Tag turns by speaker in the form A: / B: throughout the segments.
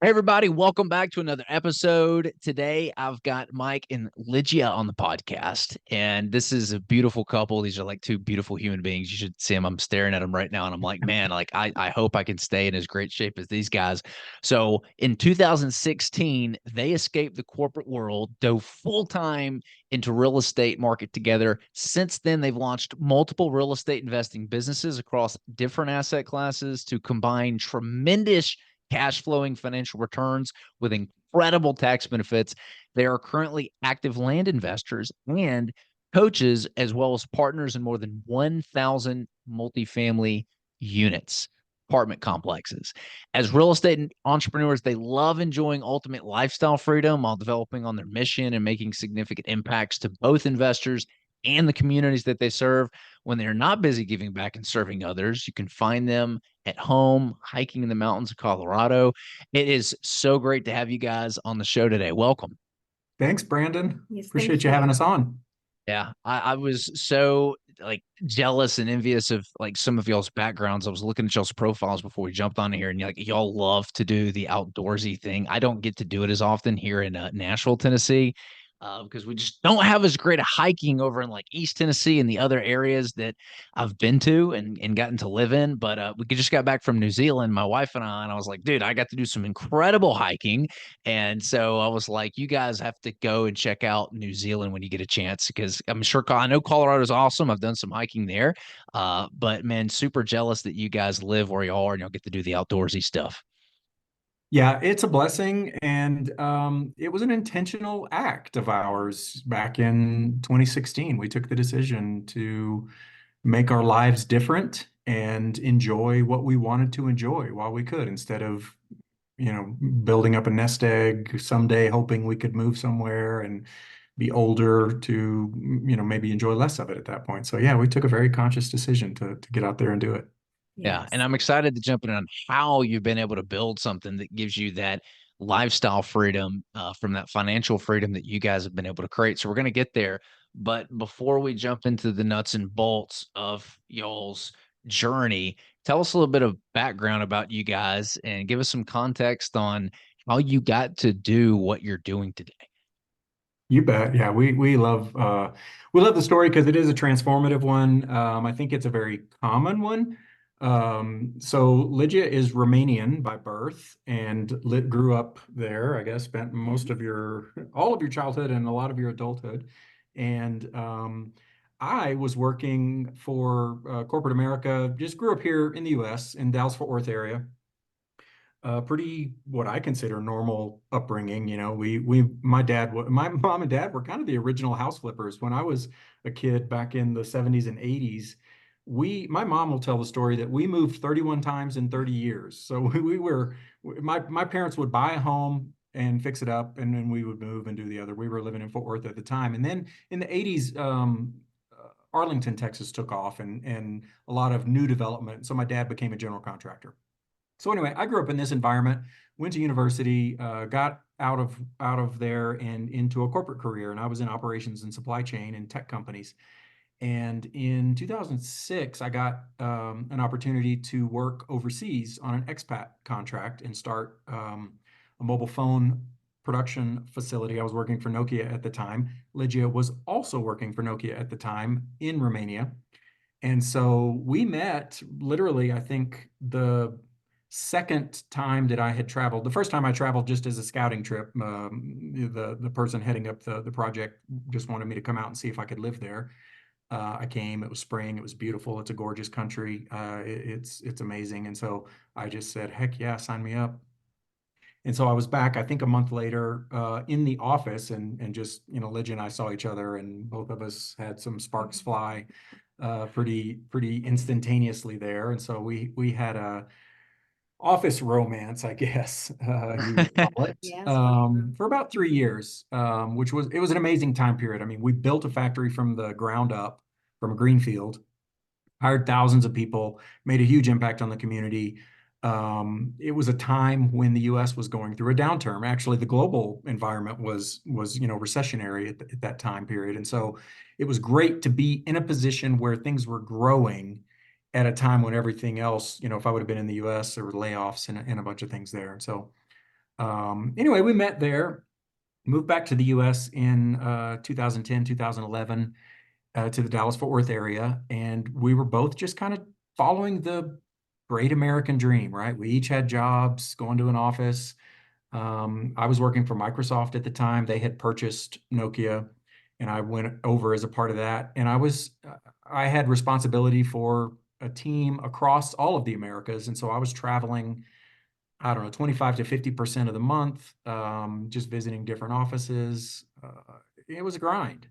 A: Hey everybody, welcome back to another episode. Today I've got Mike and Ligia on the podcast, and this is a beautiful couple. These are like two beautiful human beings. You should see them. I'm staring at them right now, and I'm like, man, I hope I can stay in as great shape as these guys. So in 2016, they escaped the corporate world, dove full time into real estate market together. Since then, they've launched multiple real estate investing businesses across different asset classes to combine tremendous cash flowing financial returns with incredible tax benefits. They are currently active land investors and coaches, as well as partners in more than 1,000 multifamily units, apartment complexes. As real estate entrepreneurs, they love enjoying ultimate lifestyle freedom while developing on their mission and making significant impacts to both investors and the communities that they serve. When they're not busy giving back and serving others, you can find them at home, hiking in the mountains of Colorado. It is so great to have you guys on the show today. Welcome.
B: Thanks, Brandon.
C: Yes,
B: Appreciate
C: thank
B: you having
C: you.
B: us on.
A: Yeah, I was so like jealous and envious of like some of y'all's backgrounds. I was looking at y'all's profiles before we jumped on here, and like y'all love to do the outdoorsy thing. I don't get to do it as often here in Nashville, Tennessee, because we just don't have as great a hiking over in like East Tennessee and the other areas that I've been to and gotten to live in. But we just got back from New Zealand, my wife and I was like, dude, I got to do some incredible hiking. And so I was like, you guys have to go and check out New Zealand when you get a chance because I'm sure I know Colorado's awesome. I've done some hiking there. But man, super jealous that you guys live where you are and you'll get to do the outdoorsy stuff.
B: Yeah, it's a blessing, and it was an intentional act of ours back in 2016. We took the decision to make our lives different and enjoy what we wanted to enjoy while we could, instead of, building up a nest egg someday, hoping we could move somewhere and be older to, maybe enjoy less of it at that point. So yeah, we took a very conscious decision to get out there and do it.
A: Yeah. And
C: Yes.
A: I'm excited to jump in on how you've been able to build something that gives you that lifestyle freedom from that financial freedom that you guys have been able to create. So we're going to get there. But before we jump into the nuts and bolts of y'all's journey, tell us a little bit of background about you guys and give us some context on how you got to do what you're doing today.
B: You bet. Yeah, we love the story because it is a transformative one. I think it's a very common one. So Lygia is Romanian by birth and grew up there, I guess, spent most of your all of your childhood and a lot of your adulthood. And I was working for corporate America, just grew up here in the US in Dallas Fort Worth area, pretty what I consider normal upbringing. My mom and dad were kind of the original house flippers. When I was a kid back in the 70s and 80s, my mom will tell the story that we moved 31 times in 30 years. So my parents would buy a home and fix it up, and then we would move and do the other. We were living in Fort Worth at the time. And then in the 80s, Arlington, Texas took off, and a lot of new development. So my dad became a general contractor. So anyway, I grew up in this environment, went to university, got out of there and into a corporate career, and I was in operations and supply chain in tech companies. And in 2006, I got an opportunity to work overseas on an expat contract and start a mobile phone production facility. I was working for Nokia at the time. Lygia was also working for Nokia at the time in Romania. And so we met literally, I think the second time that I had traveled. The first time I traveled just as a scouting trip. The person heading up the project just wanted me to come out and see if I could live there. I came. It was spring. It was beautiful. It's a gorgeous country. It's amazing. And so I just said, heck yeah, sign me up. And so I was back, I think a month later, in the office, and just, Lygia and I saw each other, and both of us had some sparks fly pretty instantaneously there. And so we had a office romance, I guess, you would call it,
C: Yes.
B: for about 3 years, which was an amazing time period. I mean, we built a factory from the ground up, from a greenfield, hired thousands of people, made a huge impact on the community. It was a time when the U.S. was going through a downturn. Actually, the global environment was recessionary at that time period, and so it was great to be in a position where things were growing at a time when everything else, if I would have been in the U.S., there were layoffs and a bunch of things there. And so Anyway, we met there, moved back to the US in 2010, 2011, to the Dallas Fort Worth area. And we were both just kind of following the great American dream, right? We each had jobs, going to an office. I was working for Microsoft at the time. They had purchased Nokia, and I went over as a part of that. And I had responsibility for a team across all of the Americas. And so I was traveling, I don't know, 25 to 50% of the month, just visiting different offices. It was a grind.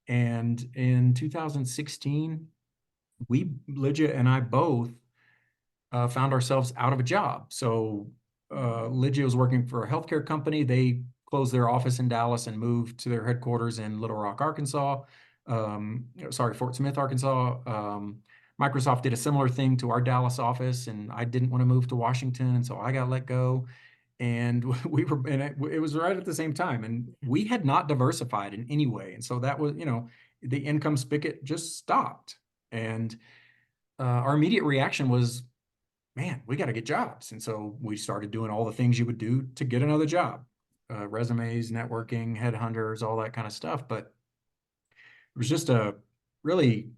B: And in 2016, Lygia and I both found ourselves out of a job. So Lygia was working for a healthcare company. They closed their office in Dallas and moved to their headquarters in Little Rock, Arkansas. Sorry, Fort Smith, Arkansas. Microsoft did a similar thing to our Dallas office, and I didn't want to move to Washington, and so I got let go. And it was right at the same time, and we had not diversified in any way, and so that was, the income spigot just stopped, and our immediate reaction was, man, we got to get jobs. And so we started doing all the things you would do to get another job, resumes, networking, headhunters, all that kind of stuff. But it was just a really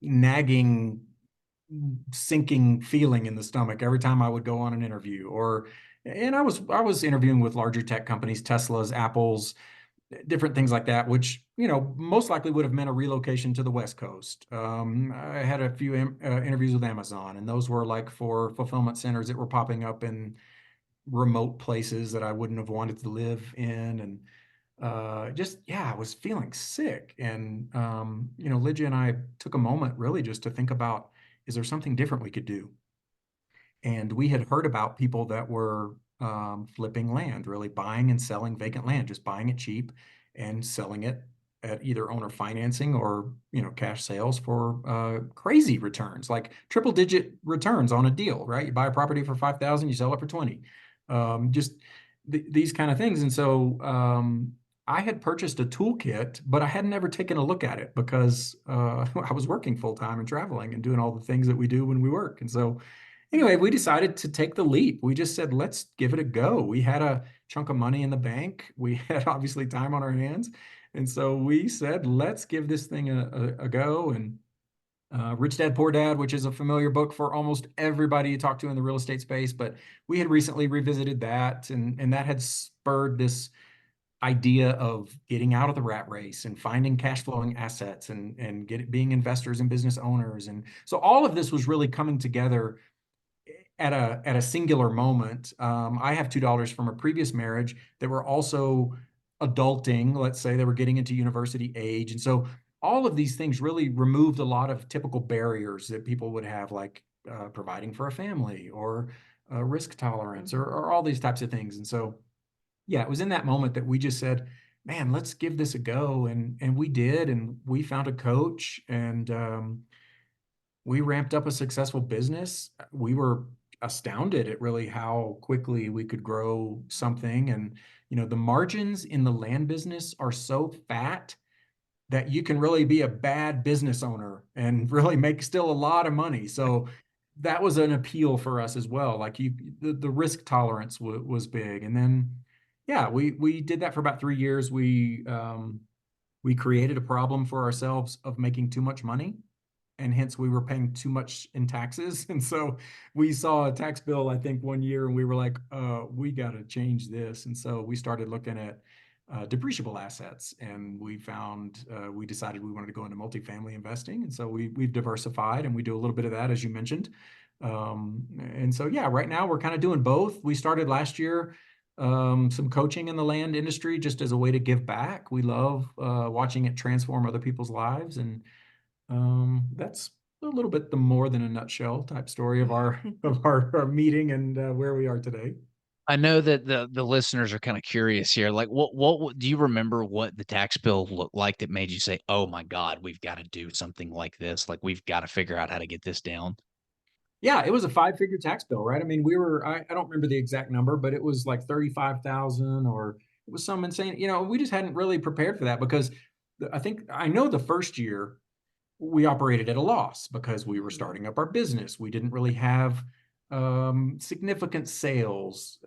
B: nagging, sinking feeling in the stomach every time I would go on an interview. And I was interviewing with larger tech companies, Teslas, Apples, different things like that, which, most likely would have meant a relocation to the West Coast. I had a few interviews with Amazon, and those were like for fulfillment centers that were popping up in remote places that I wouldn't have wanted to live in. And yeah, I was feeling sick. And, Lygia and I took a moment really just to think about, is there something different we could do? And we had heard about people that were flipping land, really buying and selling vacant land, just buying it cheap and selling it at either owner financing or, cash sales for crazy returns, like triple digit returns on a deal, right? You buy a property for 5,000, you sell it for 20. Just these kind of things. And so I had purchased a toolkit, but I had never taken a look at it because I was working full time and traveling and doing all the things that we do when we work. And so anyway, we decided to take the leap. We just said, let's give it a go. We had a chunk of money in the bank. We had obviously time on our hands. And so we said, let's give this thing a go. And Rich Dad, Poor Dad, which is a familiar book for almost everybody you talk to in the real estate space. But we had recently revisited that, and that had spurred this idea of getting out of the rat race and finding cash flowing assets and being investors and business owners. And so all of this was really coming together at a singular moment. I have $2 from a previous marriage that were also adulting. Let's say they were getting into university age, and so all of these things really removed a lot of typical barriers that people would have, like providing for a family or risk tolerance or all these types of things. And so, yeah, it was in that moment that we just said, "Man, let's give this a go," and we did, and we found a coach, and we ramped up a successful business. We were astounded at really how quickly we could grow something. And, the margins in the land business are so fat that you can really be a bad business owner and really make still a lot of money. So that was an appeal for us as well. Like the risk tolerance was big. And then, yeah, we did that for about 3 years. We created a problem for ourselves of making too much money, and hence we were paying too much in taxes. And so we saw a tax bill, I think, one year, and we were like, we got to change this. And so we started looking at depreciable assets, and we decided we wanted to go into multifamily investing. And so we've diversified, and we do a little bit of that, as you mentioned. And so, yeah, right now we're kind of doing both. We started last year some coaching in the land industry just as a way to give back. We love watching it transform other people's lives. And that's a little bit the more than a nutshell type story of our meeting and where we are today.
A: I know that the listeners are kind of curious here. Like, what do you remember what the tax bill looked like that made you say, "Oh my God, we've got to do something like this. Like, we've got to figure out how to get this down."
B: Yeah, it was a five-figure tax bill, right? I mean, I don't remember the exact number, but it was like 35,000, or it was some insane, we just hadn't really prepared for that because I know the first year we operated at a loss because we were starting up our business. We didn't really have significant sales.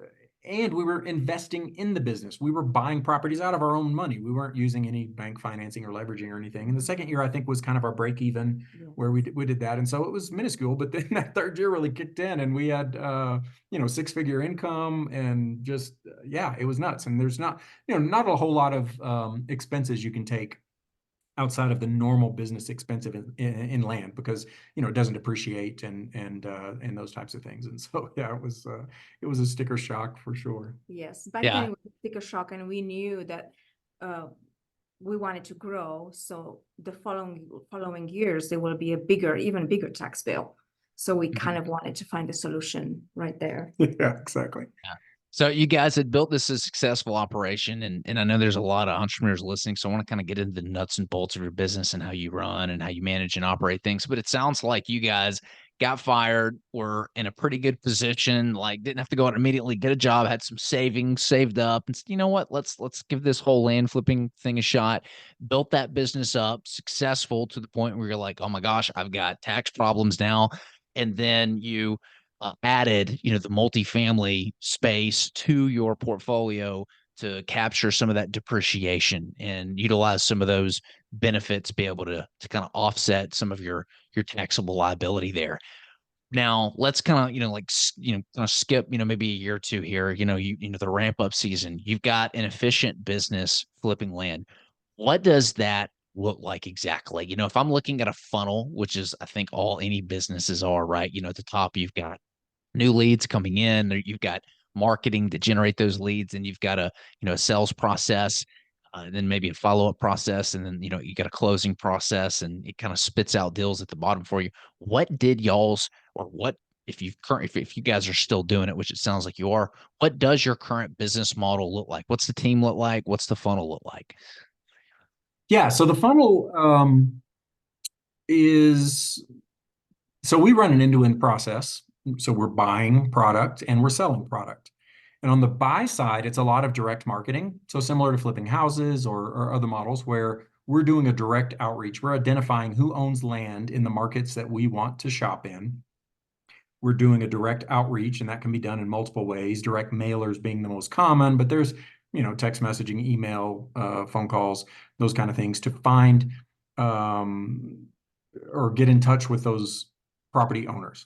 B: and we were investing in the business. We were buying properties out of our own money. We weren't using any bank financing or leveraging or anything. And the second year, I think, was kind of our break even, where we did that. And so it was minuscule, but then that third year really kicked in, and we had, 6-figure income, and just, yeah, it was nuts. And there's not a whole lot of expenses you can take outside of the normal business expensive in land, because it doesn't depreciate, and those types of things. And so yeah, it was a sticker shock for sure.
C: Yes, back then
A: Yeah.
C: it was a sticker shock, and we knew that we wanted to grow. So the following years there will be even bigger tax bill. So we kind of wanted to find a solution right there.
B: Yeah, exactly.
A: Yeah. So you guys had built this as a successful operation, and I know there's a lot of entrepreneurs listening, so I want to kind of get into the nuts and bolts of your business and how you run and how you manage and operate things. But it sounds like you guys got fired, were in a pretty good position, like didn't have to go out and immediately get a job, had some savings saved up, and said, you know what, let's give this whole land flipping thing a shot. Built that business up, successful to the point where you're like, oh my gosh, I've got tax problems now. And then you added, the multifamily space to your portfolio to capture some of that depreciation and utilize some of those benefits, be able to kind of offset some of your taxable liability there. Now let's kind of, kind of skip, maybe a year or two here, the ramp up season. You've got an efficient business flipping land. What does that look like exactly? If I'm looking at a funnel, which is, I think all any businesses are, right? At the top, you've got new leads coming in, or you've got marketing to generate those leads, and you've got a sales process, and then maybe a follow-up process, and then you got a closing process, and it kind of spits out deals at the bottom for you. What did y'all's, or what, if you guys are still doing it, which it sounds like you are, what does your current business model look like? What's the team look like? What's the funnel look like?
B: Yeah, so the funnel is so we run an end-to-end process. So we're buying product and we're selling product. And on the buy side, it's a lot of direct marketing. So similar to flipping houses or other models, where we're doing a direct outreach. We're identifying who owns land in the markets that we want to shop in. We're doing a direct outreach, and that can be done in multiple ways. Direct mailers being the most common, but there's, text messaging, email, phone calls, those kind of things, to find or get in touch with those property owners.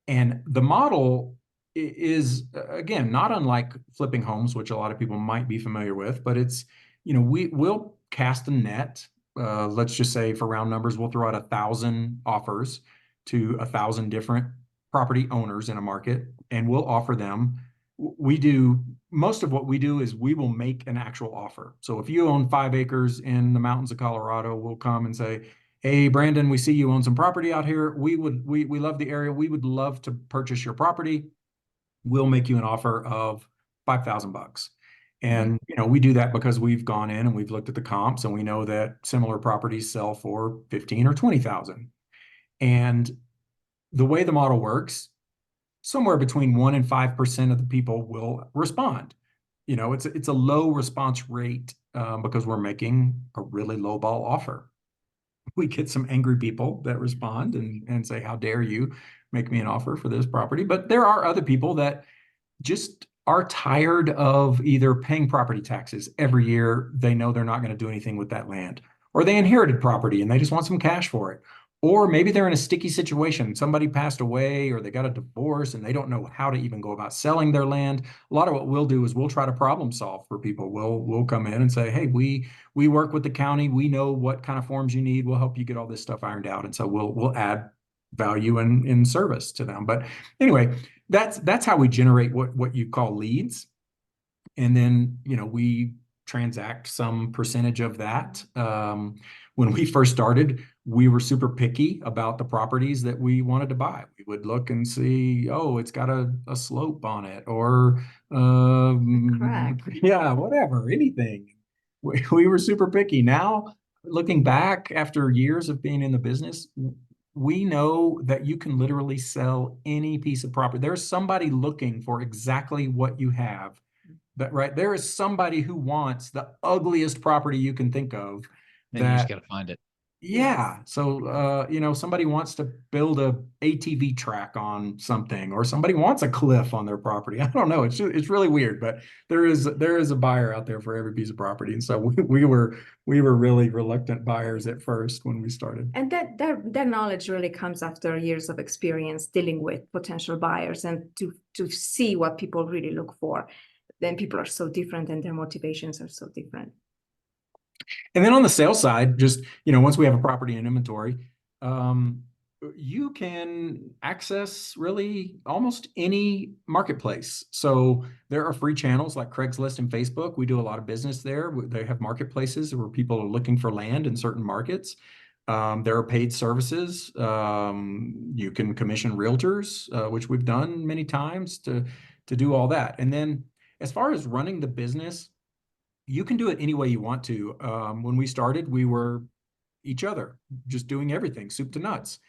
B: And the model is, again, not unlike flipping homes, which a lot of people might be familiar with, but it's, we'll cast a net. Let's just say, for round numbers, we'll throw out 1,000 offers to 1,000 different property owners in a market, and we'll offer them. Most of what we do is we will make an actual offer. So if you own 5 acres in the mountains of Colorado, we'll come and say, hey, Brandon, we see you own some property out here. We love the area. We would love to purchase your property. We'll make you an offer of $5,000. And, we do that because we've gone in and we've looked at the comps, and we know that similar properties sell for 15 or 20,000. And the way the model works, somewhere between 1% and 5% of the people will respond. It's a low response rate because we're making a really low ball offer. We get some angry people that respond and say, how dare you make me an offer for this property? But there are other people that just are tired of either paying property taxes every year. They know they're not going to do anything with that land, or they inherited property and they just want some cash for it. Or maybe they're in a sticky situation. Somebody passed away, or they got a divorce and they don't know how to even go about selling their land. A lot of what we'll do is we'll try to problem solve for people. We'll come in and say, hey, we work with the county. We know what kind of forms you need. We'll help you get all this stuff ironed out. And so we'll add value in service to them. But anyway, that's how we generate what you call leads. And then, we transact some percentage of that. When we first started, we were super picky about the properties that we wanted to buy. We would look and see, oh, it's got a slope on it, or yeah, whatever, anything. We were super picky. Now, looking back after years of being in the business, we know that you can literally sell any piece of property. There's somebody looking for exactly what you have. Right? There is somebody who wants the ugliest property you can think of.
A: And you just got to find it.
B: Yeah. So, somebody wants to build a ATV track on something, or somebody wants a cliff on their property. I don't know. It's really weird, but there is a buyer out there for every piece of property. And so we were really reluctant buyers at first when we started.
C: And that knowledge really comes after years of experience dealing with potential buyers and to see what people really look for. Then people are so different and their motivations are so different.
B: And then on the sales side, just, once we have a property in inventory, um, you can access really almost any marketplace. So there are free channels like Craigslist and Facebook. We do a lot of business there. They have marketplaces where people are looking for land in certain markets. There are paid services. You can commission realtors, which we've done many times to do all that. And then as far as running the business, you can do it any way you want to. When we started, we were each other, just doing everything, soup to nuts.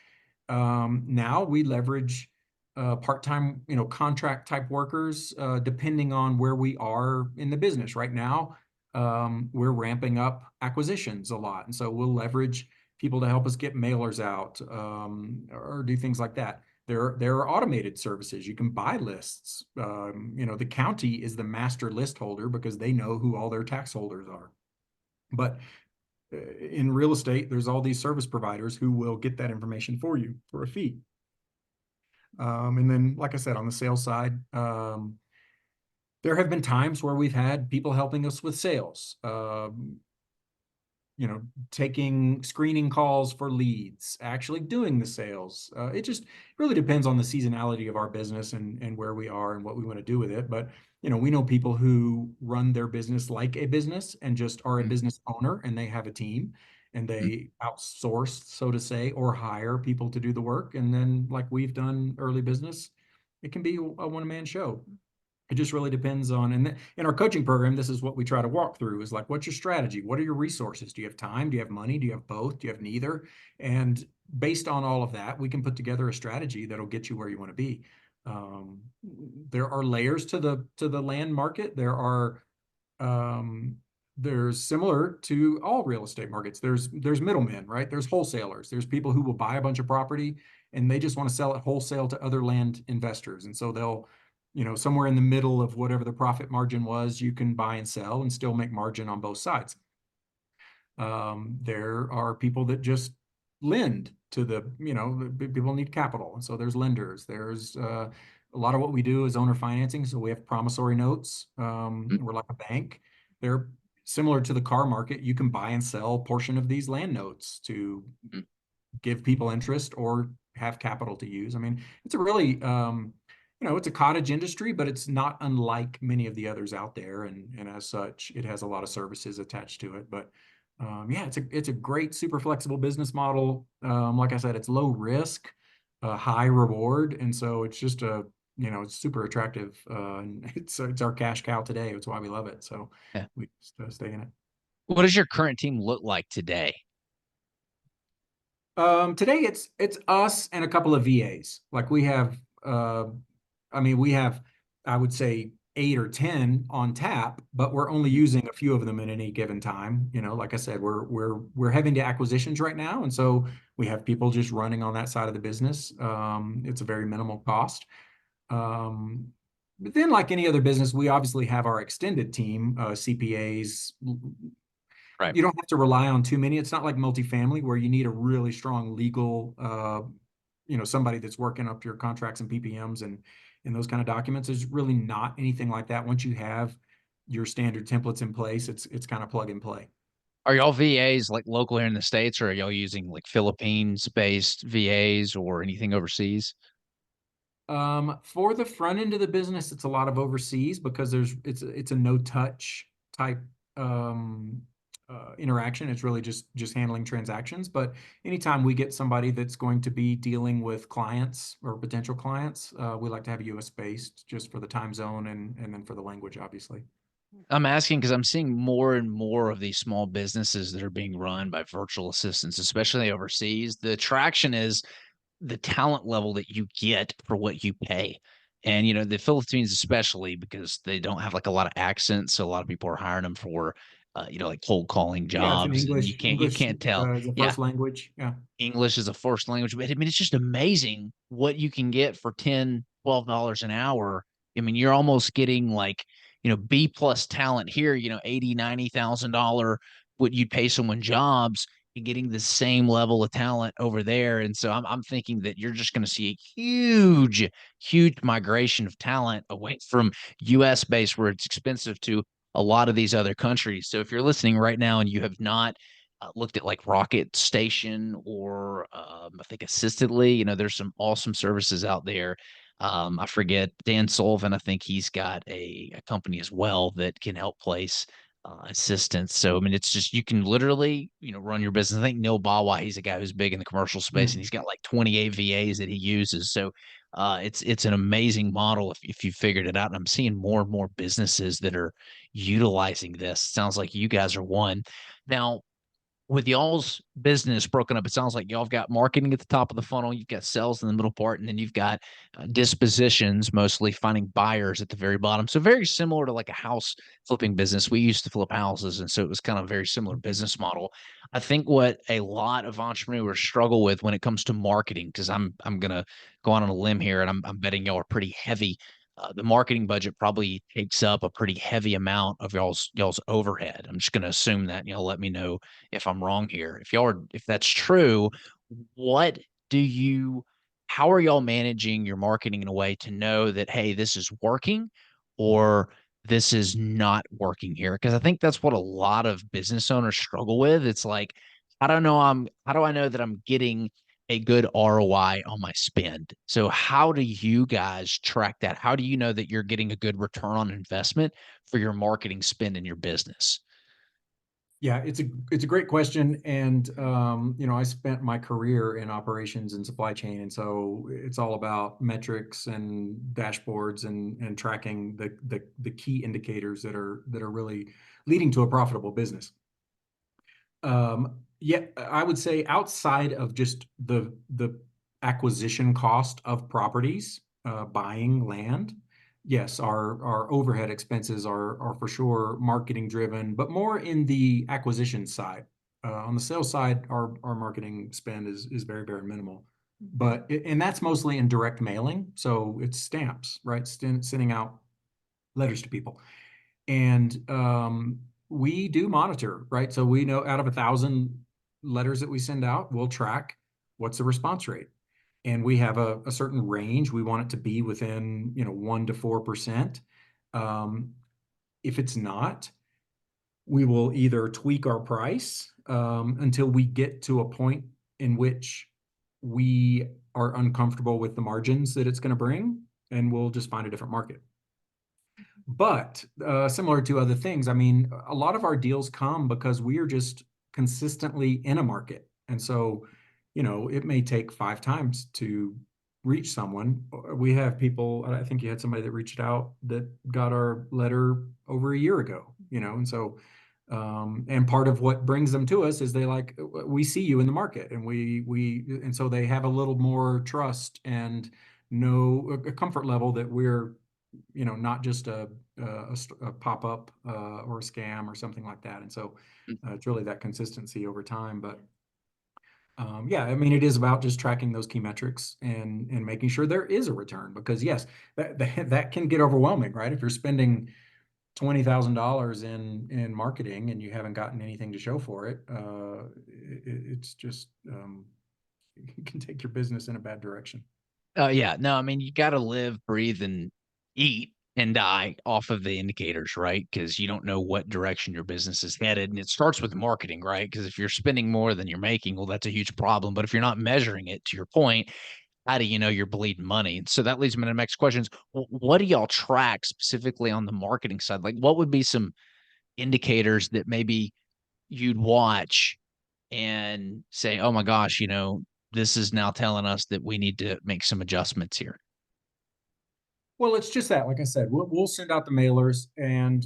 B: Now we leverage part-time, contract type workers, depending on where we are in the business. Right now, we're ramping up acquisitions a lot, and so we'll leverage people to help us get mailers out, or do things like that. There are automated services. You can buy lists. The county is the master list holder because they know who all their tax holders are. But in real estate, there's all these service providers who will get that information for you for a fee. And then, like I said, on the sales side, there have been times where we've had people helping us with sales. Taking screening calls for leads, actually doing the sales. It just really depends on the seasonality of our business and where we are and what we want to do with it. But, we know people who run their business like a business and just are a business owner, and they have a team and they outsource, so to say, or hire people to do the work. And then, like we've done early business, it can be a one-man show. It just really depends on, and in our coaching program, this is what we try to walk through is like, what's your strategy? What are your resources? Do you have time? Do you have money? Do you have both? Do you have neither? And based on all of that, we can put together a strategy that'll get you where you want to be. There are layers to the land market. There's similar to all real estate markets. There's middlemen, right? There's wholesalers. There's people who will buy a bunch of property and they just want to sell it wholesale to other land investors. And so they'll, somewhere in the middle of whatever the profit margin was, you can buy and sell and still make margin on both sides. There are people that just lend to people need capital. And so there's lenders. There's a lot of what we do is owner financing. So we have promissory notes. We're like a bank. They're similar to the car market. You can buy and sell a portion of these land notes to give people interest or have capital to use. I mean, it's a really, it's a cottage industry, but it's not unlike many of the others out there. And as such, it has a lot of services attached to it. But it's a great, super flexible business model. Like I said, it's low risk, high reward. And so it's just it's super attractive. And it's our cash cow today. It's why we love it. So we just stay in it.
A: What does your current team look like today?
B: Today it's us and a couple of VAs. Like we have, I would say 8 or 10 on tap, but we're only using a few of them at any given time. Like I said, we're having to acquisitions right now, and so we have people just running on that side of the business. It's a very minimal cost. But then, like any other business, we obviously have our extended team, CPAs.
A: Right.
B: You don't have to rely on too many. It's not like multifamily where you need a really strong legal, somebody that's working up your contracts and PPMs and those kind of documents. There's really not anything like that. Once you have your standard templates in place, it's kind of plug and play.
A: Are y'all VAs like local here in the States, or are y'all using like Philippines-based VAs or anything overseas?
B: For the front end of the business, it's a lot of overseas because it's a no touch type interaction. It's really just handling transactions. But anytime we get somebody that's going to be dealing with clients or potential clients, we like to have US based just for the time zone and then for the language, obviously.
A: I'm asking because I'm seeing more and more of these small businesses that are being run by virtual assistants, especially overseas. The attraction is the talent level that you get for what you pay. And, the Philippines, especially because they don't have like a lot of accents. So a lot of people are hiring them for like cold calling
B: Yeah, it's an
A: jobs, and you
B: English
A: can't tell.
B: is a
A: Yeah,
B: first language. Yeah.
A: English is a first language, but I mean, it's just amazing what you can get for $10, $12 an hour. I mean, you're almost getting like, B plus talent here, 80, $90,000, what you'd pay someone jobs, and getting the same level of talent over there. And so I'm thinking that you're just going to see a huge, huge migration of talent away from US based where it's expensive to a lot of these other countries. So if you're listening right now and you have not looked at like Rocket Station or I think Assistedly. There's some awesome services out there. I forget Dan Sullivan. I think he's got a company as well that can help place assistants. So I mean, it's just you can literally run your business. I think Neil Bawa, he's a guy who's big in the commercial space, and he's got like 28 VAs that he uses. So it's an amazing model if you figured it out. And I'm seeing more and more businesses that are utilizing this. Sounds like you guys are one. Now, with y'all's business broken up, it sounds like y'all have got marketing at the top of the funnel, you've got sales in the middle part, and then you've got dispositions, mostly finding buyers at the very bottom. So very similar to like a house flipping business. We used to flip houses, and so it was kind of a very similar business model. I think what a lot of entrepreneurs struggle with when it comes to marketing, because I'm gonna go on a limb here, and I'm betting y'all are pretty heavy. The marketing budget probably takes up a pretty heavy amount of y'all's overhead. I'm just going to assume that, let me know if I'm wrong here. If that's true, what do you, how are y'all managing your marketing in a way to know that, hey, this is working or this is not working here? Because I think that's what a lot of business owners struggle with. It's like, how do I know that I'm getting a good ROI on my spend? So how do you guys track that? How do you know that you're getting a good return on investment for your marketing spend in your business?
B: Yeah, it's a great question, and I spent my career in operations and supply chain, and so it's all about metrics and dashboards and tracking the key indicators that are really leading to a profitable business. Yeah, I would say outside of just the acquisition cost of properties, buying land, yes, our overhead expenses are for sure marketing driven, but more in the acquisition side. On the sales side, our marketing spend is very, very minimal. And that's mostly in direct mailing. So it's stamps, right? Sending out letters to people. And we do monitor, right? So we know out of 1,000 letters that we send out, we'll track what's the response rate. And we have a certain range. We want it to be within, 1 to 4%. If it's not, we will either tweak our price until we get to a point in which we are uncomfortable with the margins that it's going to bring, and we'll just find a different market. But similar to other things, I mean, a lot of our deals come because we are just consistently in a market. And so, it may take 5 times to reach someone. We have people, I think you had somebody that reached out that got our letter over a year ago, and so, and part of what brings them to us is they like, we see you in the market, and and so they have a little more trust and know a comfort level that we're not just a pop-up or a scam or something like that. And so it's really that consistency over time. But yeah, I mean, it is about just tracking those key metrics and making sure there is a return, because yes, that can get overwhelming, right? If you're spending $20,000 in marketing and you haven't gotten anything to show for it, it's just it can take your business in a bad direction.
A: Yeah, no, I mean, you got to live, breathe, and eat and die off of the indicators, right? Because you don't know what direction your business is headed. And it starts with marketing, right? Because if you're spending more than you're making, well, that's a huge problem. But if you're not measuring it, to your point, how do you know you're bleeding money? So that leads me to the next questions. What do y'all track specifically on the marketing side? Like, what would be some indicators that maybe you'd watch and say, oh my gosh, this is now telling us that we need to make some adjustments here?
B: Well, it's just that, like I said, we'll send out the mailers, and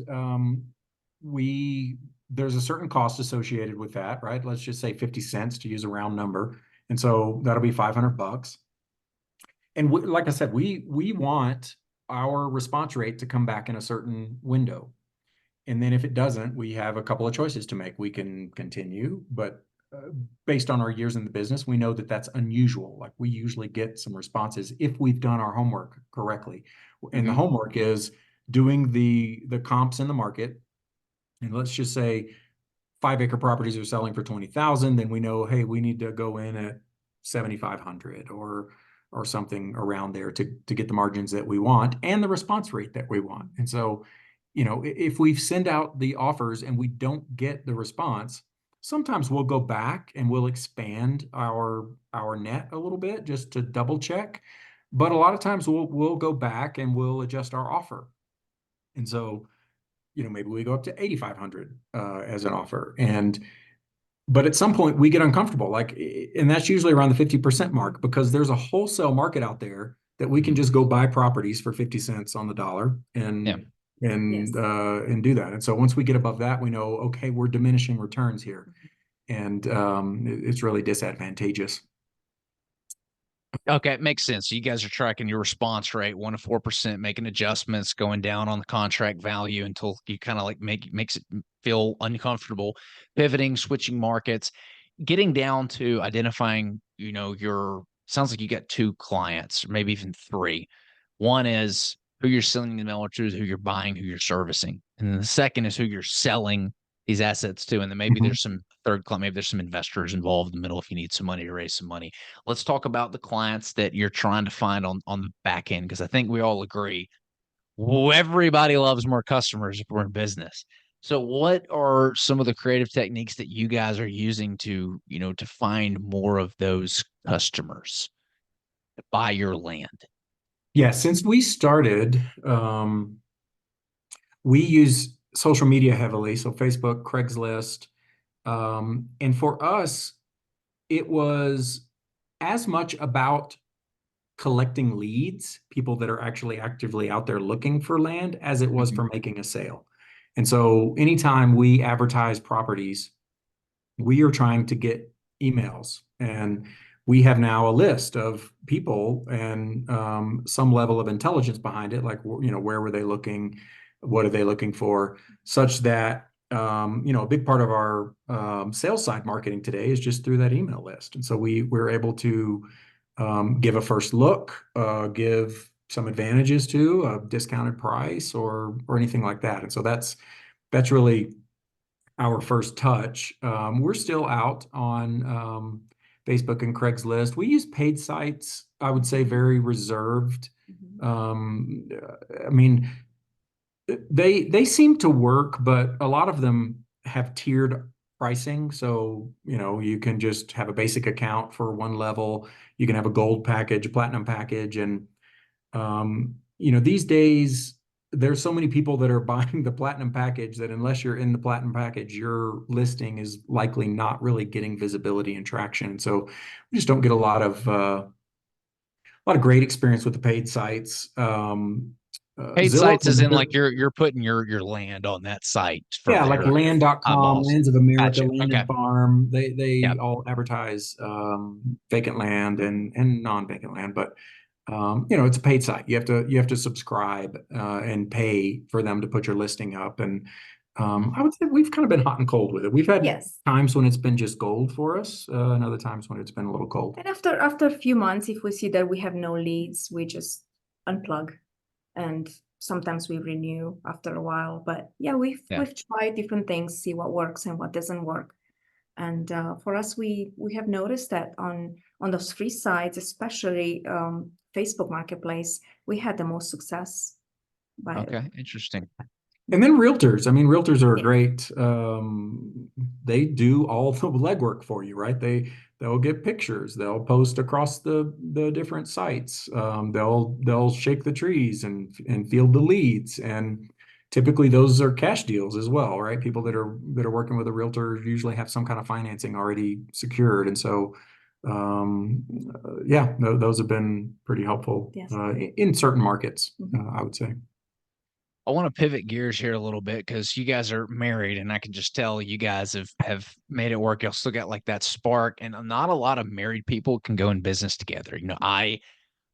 B: there's a certain cost associated with that, right? Let's just say 50 cents to use a round number. And so that'll be $500. And like I said, we want our response rate to come back in a certain window. And then if it doesn't, we have a couple of choices to make. We can continue, but based on our years in the business, we know that that's unusual. Like we usually get some responses if we've done our homework correctly. And the homework is doing the comps in the market. And let's just say 5-acre properties are selling for 20,000, then we know, hey, we need to go in at 7,500 or something around there to get the margins that we want and the response rate that we want. And so, if we send out the offers and we don't get the response, sometimes we'll go back and we'll expand our net a little bit just to double check. But a lot of times we'll go back and we'll adjust our offer. And so, maybe we go up to 8,500 as an offer. But at some point we get uncomfortable, and that's usually around the 50% mark, because there's a wholesale market out there that we can just go buy properties for 50 cents on the dollar and do that. And so once we get above that, we know, okay, we're diminishing returns here. And it's really disadvantageous.
A: Okay, it makes sense. So you guys are tracking your response rate 1 to 4%, making adjustments, going down on the contract value until you kind of like makes it feel uncomfortable, pivoting, switching markets, getting down to identifying, sounds like you got 2 clients, or maybe even 3. One is who you're selling the mailer to, who you're buying, who you're servicing. And then the second is who you're selling these assets to. And then maybe there's some third client, maybe there's some investors involved in the middle if you need some money to raise some money. Let's talk about the clients that you're trying to find on the back end, because I think we all agree everybody loves more customers if we're in business. So what are some of the creative techniques that you guys are using to find more of those customers to buy your land?
B: Yeah, since we started, we use social media heavily, so Facebook, Craigslist. And for us, it was as much about collecting leads, people that are actually actively out there looking for land, as it was for making a sale. And so anytime we advertise properties, we are trying to get emails. And we have now a list of people and some level of intelligence behind it, like, where were they looking? What are they looking for? Such that, a big part of our sales side marketing today is just through that email list. And so we're able to give a first look, give some advantages to a discounted price or anything like that. And so that's really our first touch. We're still out on Facebook and Craigslist. We use paid sites, I would say very reserved. I mean, they seem to work, but a lot of them have tiered pricing. So, you can just have a basic account for one level. You can have a gold package, a platinum package. And, these days, there's so many people that are buying the platinum package that unless you're in the platinum package, your listing is likely not really getting visibility and traction. So we just don't get a lot of great experience with the paid sites.
A: Paid
B: Zillow,
A: sites is in like you're putting your land on that site for
B: yeah, like
A: their
B: land.com,
A: eyeballs.
B: Lands of America,
A: Gotcha.
B: Land
A: Okay.
B: and Farm. They
A: Yeah.
B: all advertise vacant land and non-vacant land, but it's a paid site. You have to subscribe and pay for them to put your listing up. And I would say we've kind of been hot and cold with it. We've had times when it's been just gold for us, and other times when it's been a little cold.
C: And after a few months, if we see that we have no leads, we just unplug, and sometimes we renew after a while. But yeah, we've tried different things, see what works and what doesn't work. And for us, we have noticed that on those free sites, especially Facebook Marketplace, we had the most success.
A: Okay, interesting.
B: And then realtors. I mean, realtors are great. They do all the legwork for you, right? They'll get pictures. They'll post across the different sites. They'll shake the trees and field the leads. And typically those are cash deals as well, right? People that are working with a realtor usually have some kind of financing already secured. And so, those have been pretty helpful in certain markets, I would say.
A: I want to pivot gears here a little bit because you guys are married, and I can just tell you guys have made it work. Y'all still got like that spark, and not a lot of married people can go in business together.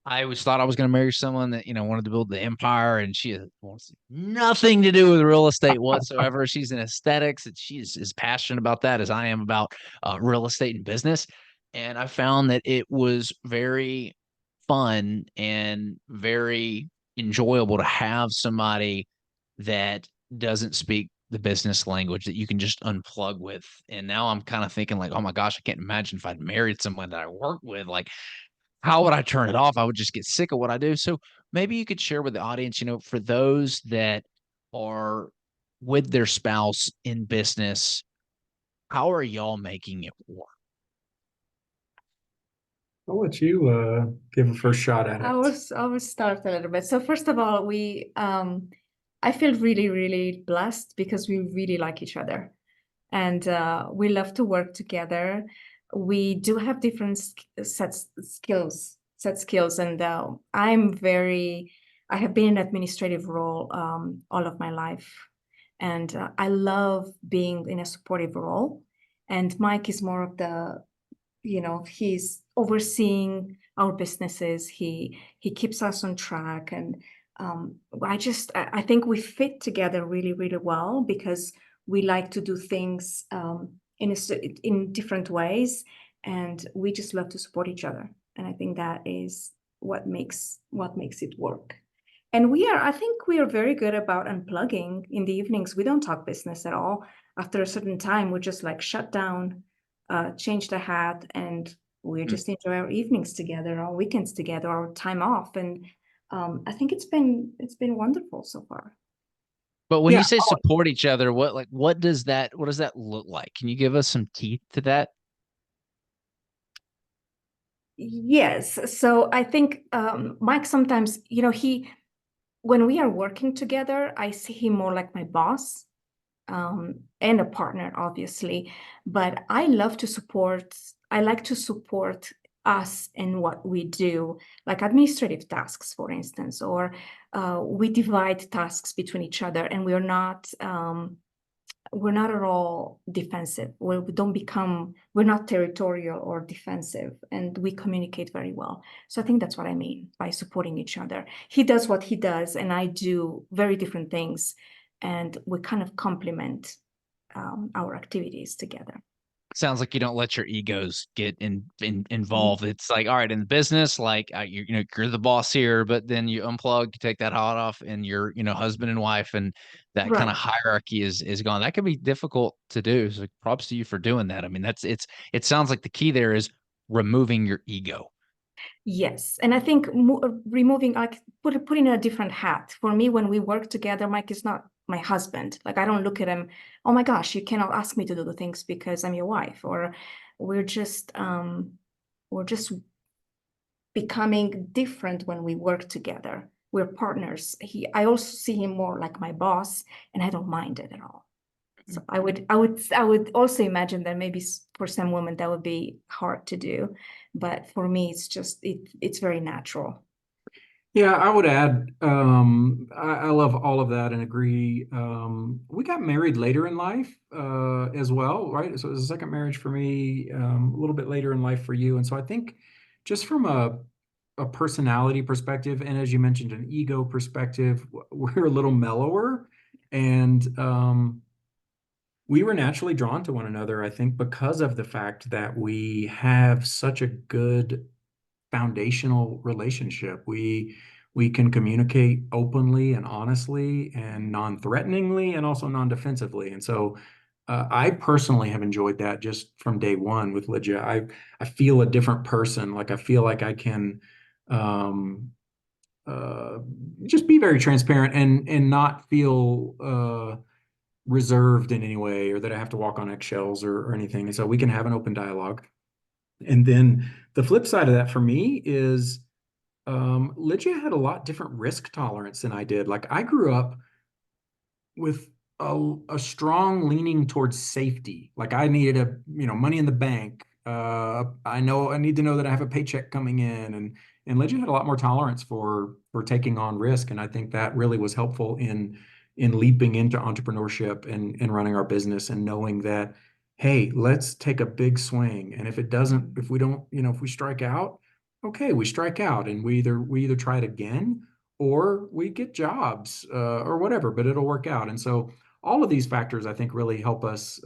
A: I always thought I was going to marry someone that, wanted to build the empire, and she wants nothing to do with real estate whatsoever. She's in aesthetics, and she's as passionate about that as I am about real estate and business. And I found that it was very fun and very enjoyable to have somebody that doesn't speak the business language that you can just unplug with. And now I'm kind of thinking like, oh my gosh, I can't imagine if I'd married someone that I worked with. Like, how would I turn it off? I would just get sick of what I do. So maybe you could share with the audience, for those that are with their spouse in business, how are y'all making it work?
B: I'll let you give a first shot at it.
C: I will start a little bit. So first of all, I feel really, really blessed because we really like each other, and we love to work together. We do have different set skills, and I have been in an administrative role all of my life, and I love being in a supportive role. And Mike is more of the, he's overseeing our businesses. He keeps us on track, and I think we fit together really, really well because we like to do things in different ways, and we just love to support each other. And I think that is what makes it work. And I think we are very good about unplugging in the evenings. We don't talk business at all. After a certain time, we just like shut down, change the hat, and we just enjoy our evenings together, our weekends together, our time off. And I think it's been wonderful so far.
A: But when you say support each other, what does that look like? Can you give us some teeth to that?
C: Yes. So I think Mike sometimes, when we are working together, I see him more like my boss, and a partner, obviously. But I like to support us in what we do, like administrative tasks, for instance, or we divide tasks between each other, and we're not at all defensive. We're not territorial or defensive, and we communicate very well. So I think that's what I mean by supporting each other. He does what he does, and I do very different things, and we kind of complement our activities together.
A: Sounds like you don't let your egos get involved. It's like, all right, in the business, like you're the boss here, but then you unplug, you take that hat off, and you're husband and wife, and that kind of hierarchy is gone. That can be difficult to do. So props to you for doing that. I mean, it sounds like the key there is removing your ego.
C: Yes, and I think removing, like putting a different hat. For me, when we work together, Mike is not my husband. Like I don't look at him, oh my gosh, you cannot ask me to do the things because I'm your wife. Or we're just becoming different when we work together. We're partners. I also see him more like my boss, and I don't mind it at all. So I would also imagine that maybe for some women that would be hard to do, but for me, it's very natural.
B: Yeah, I would add, I love all of that and agree. We got married later in life as well, right? So it was a second marriage for me, a little bit later in life for you. And so I think just from a personality perspective, and as you mentioned, an ego perspective, we're a little mellower. And we were naturally drawn to one another, I think, because of the fact that we have such a good foundational relationship. We can communicate openly and honestly and non-threateningly and also non-defensively. And so I personally have enjoyed that just from day one with Ligia. I feel a different person. Like I feel like I can uh, just be very transparent and not feel reserved in any way or that I have to walk on eggshells or anything. And so we can have an open dialogue. And then the flip side of that for me is Ligia had a lot different risk tolerance than I did. Like I grew up with a strong leaning towards safety. Like I needed money in the bank. I need to know that I have a paycheck coming in, and Ligia had a lot more tolerance for taking on risk, and I think that really was helpful in leaping into entrepreneurship and running our business and knowing that, hey, let's take a big swing, and if we don't, if we strike out, okay, we strike out and we either try it again or we get jobs or whatever, but it'll work out. And so all of these factors, I think, really help us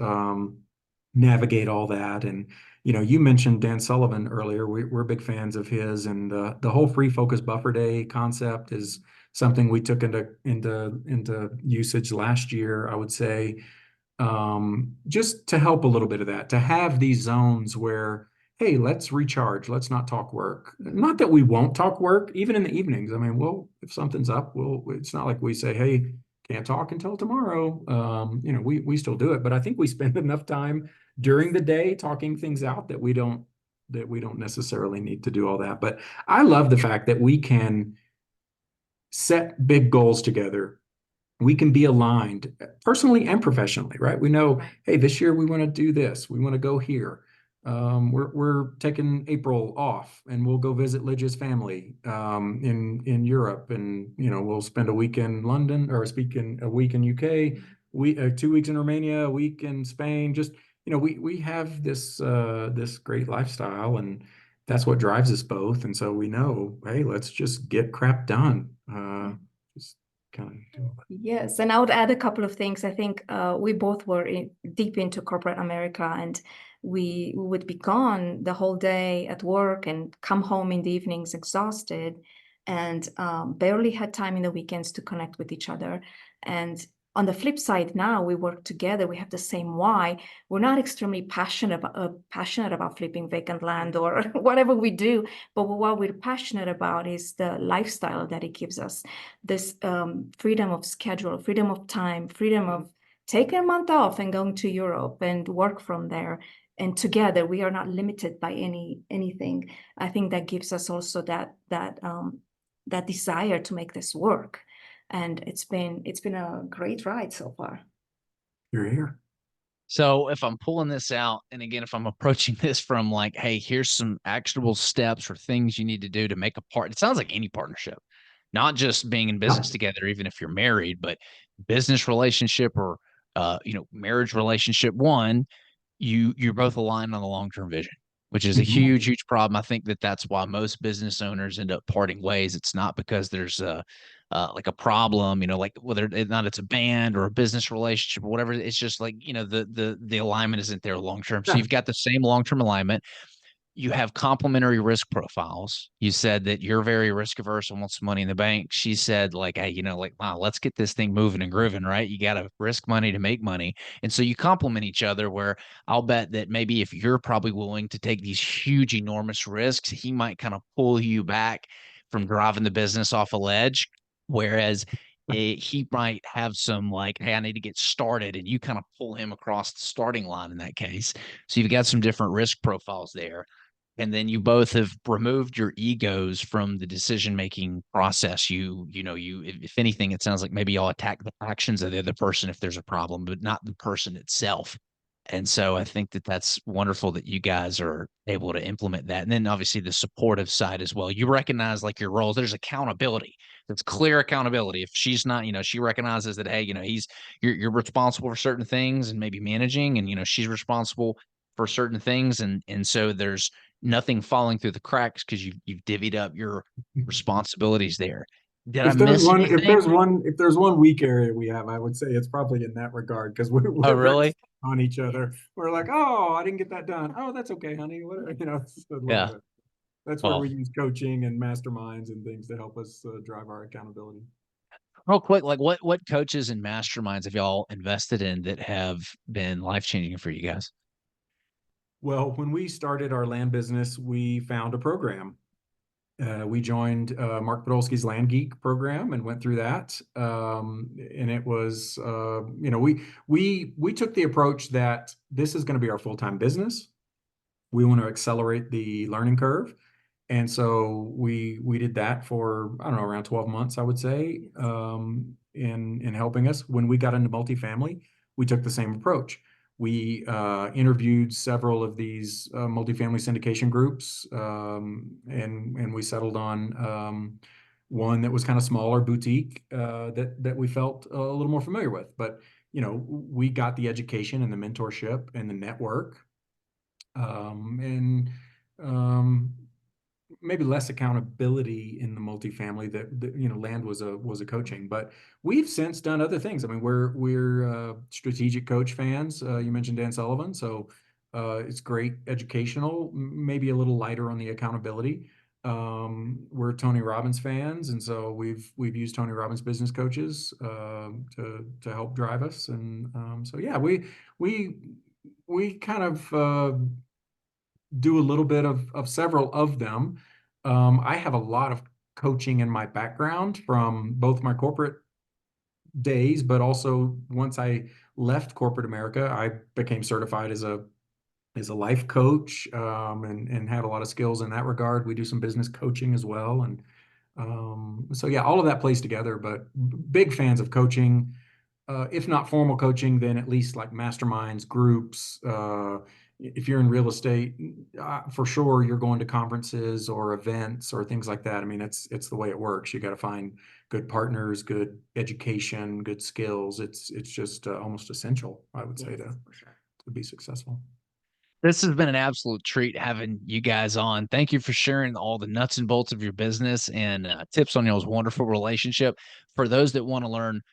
B: navigate all that. And you mentioned Dan Sullivan earlier. We're big fans of his, and the whole free focus buffer day concept is something we took into usage last year, I would say, just to help a little bit of that, to have these zones where, hey, let's recharge, let's not talk work. Not that we won't talk work, even in the evenings. I mean, well, if something's up, it's not like we say, hey, can't talk until tomorrow. We still do it, but I think we spend enough time during the day talking things out that we don't necessarily need to do all that. But I love the fact that we can set big goals together. We can be aligned personally and professionally, right? We know, hey, this year we want to do this. We want to go here. We're taking April off, and we'll go visit Lygia's family in Europe, and we'll spend a week in London, or a week in UK, 2 weeks in Romania, a week in Spain. Just we have this great lifestyle, and that's what drives us both. And so we know, hey, let's just get crap done. Just kind of do all that.
C: Yes, and I would add a couple of things. I think we both were deep into corporate America, and we would be gone the whole day at work and come home in the evenings exhausted, and barely had time in the weekends to connect with each other. And on the flip side, now we work together. We have the same why. We're not extremely passionate about flipping vacant land or whatever we do, but what we're passionate about is the lifestyle that it gives us. This freedom of schedule, freedom of time, freedom of taking a month off and going to Europe and work from there. And together, we are not limited by anything. I think that gives us also that desire to make this work. And it's been a great ride so far.
B: You're here.
A: So if I'm pulling this out, and again, if I'm approaching this from like, hey, here's some actionable steps or things you need to do to make a part, it sounds like any partnership, not just being in business together, even if you're married, but business relationship or marriage relationship. One, you're both aligned on the long-term vision, which is a huge problem. I think that's why most business owners end up parting ways. It's not because there's like a problem, like whether it's a band or a business relationship or whatever. It's just like, the alignment isn't there long term. So
B: Yeah.
A: you've got the same long-term alignment. You have complementary risk profiles. You said that you're very risk averse and want some money in the bank. She said, like, hey, wow, let's get this thing moving and grooving, right? You got to risk money to make money. And so you complement each other, where I'll bet that maybe if you're probably willing to take these huge, enormous risks, he might kind of pull you back from driving the business off a ledge. Whereas he might have some like, hey, I need to get started, and you kind of pull him across the starting line in that case. So you've got some different risk profiles there. And then you both have removed your egos from the decision-making process. If anything, it sounds like maybe y'all attack the actions of the other person if there's a problem, but not the person itself. And so I think that's wonderful that you guys are able to implement that. And then obviously the supportive side as well. You recognize like your roles. There's accountability. There's clear accountability. If she's not, she recognizes that, hey, you're responsible for certain things and maybe managing, and she's responsible for certain things. And so there's nothing falling through the cracks because you've divvied up your responsibilities there. Did I
B: If there's
A: miss
B: one, if
A: anything?
B: there's one weak area we have, I would say it's probably in that regard, because
A: Oh,
B: we're very
A: really?
B: on each other. We're like, oh, I didn't get that done. Oh, that's okay, honey. Whatever, it's a little
A: Yeah.
B: bit. That's where
A: Well,
B: we use coaching and masterminds and things to help us drive our accountability.
A: real quick, like what coaches and masterminds have y'all invested in that have been life changing for you guys?
B: When we started our land business, we found a program. We joined Mark Podolsky's Land Geek program and went through that. And it was, we took the approach that this is going to be our full-time business. We want to accelerate the learning curve. And so we did that for, I don't know, around 12 months, I would say, in helping us. When we got into multifamily, we took the same approach. We interviewed several of these multifamily syndication groups, and we settled on one that was kind of smaller, boutique, that we felt a little more familiar with. But we got the education and the mentorship and the network, and maybe less accountability in the multifamily that you know, land was a coaching, but we've since done other things. I mean, we're strategic coach fans. You mentioned Dan Sullivan, so it's great educational, maybe a little lighter on the accountability. We're Tony Robbins fans, and so we've used Tony Robbins business coaches to help drive us. And so yeah, we kind of do a little bit of several of them. I have a lot of coaching in my background from both my corporate days, but also once I left corporate America, I became certified as a life coach, and have a lot of skills in that regard. We do some business coaching as well. And so yeah, all of that plays together, but big fans of coaching. If not formal coaching, then at least like masterminds, groups. If you're in real estate, for sure you're going to conferences or events or things like that. I mean, it's the way it works. You got to find good partners, good education, good skills. It's just almost essential, I would say,
C: Yes, for sure.
B: to be successful.
A: This has been an absolute treat having you guys on. Thank you for sharing all the nuts and bolts of your business and tips on y'all's wonderful relationship. For those that want to learn,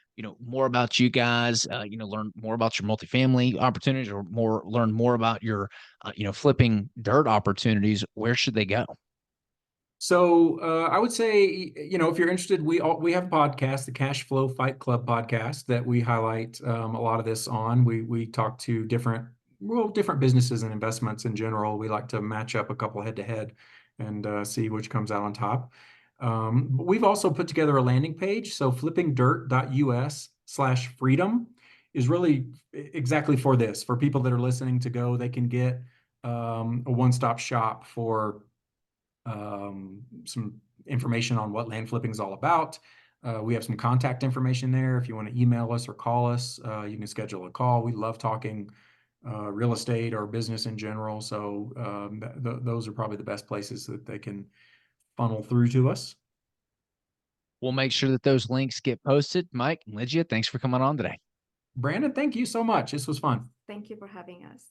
A: more about you guys, learn more about your multifamily opportunities, or learn more about your, flipping dirt opportunities, where should they go?
B: So I would say, if you're interested, we have a podcast, the Cash Flow Fight Club podcast, that we highlight a lot of this on. We talk to different businesses and investments in general. We like to match up a couple head to head and see which comes out on top. But we've also put together a landing page. So flippingdirt.us/freedom is really exactly for this. For people that are listening to go, they can get a one-stop shop for some information on what land flipping is all about. We have some contact information there. If you want to email us or call us, you can schedule a call. We love talking real estate or business in general. So those are probably the best places that they can funnel through to us.
A: We'll make sure that those links get posted. Mike and Ligia, thanks for coming on today.
B: Brandon, thank you so much. This was fun.
C: Thank you for having us.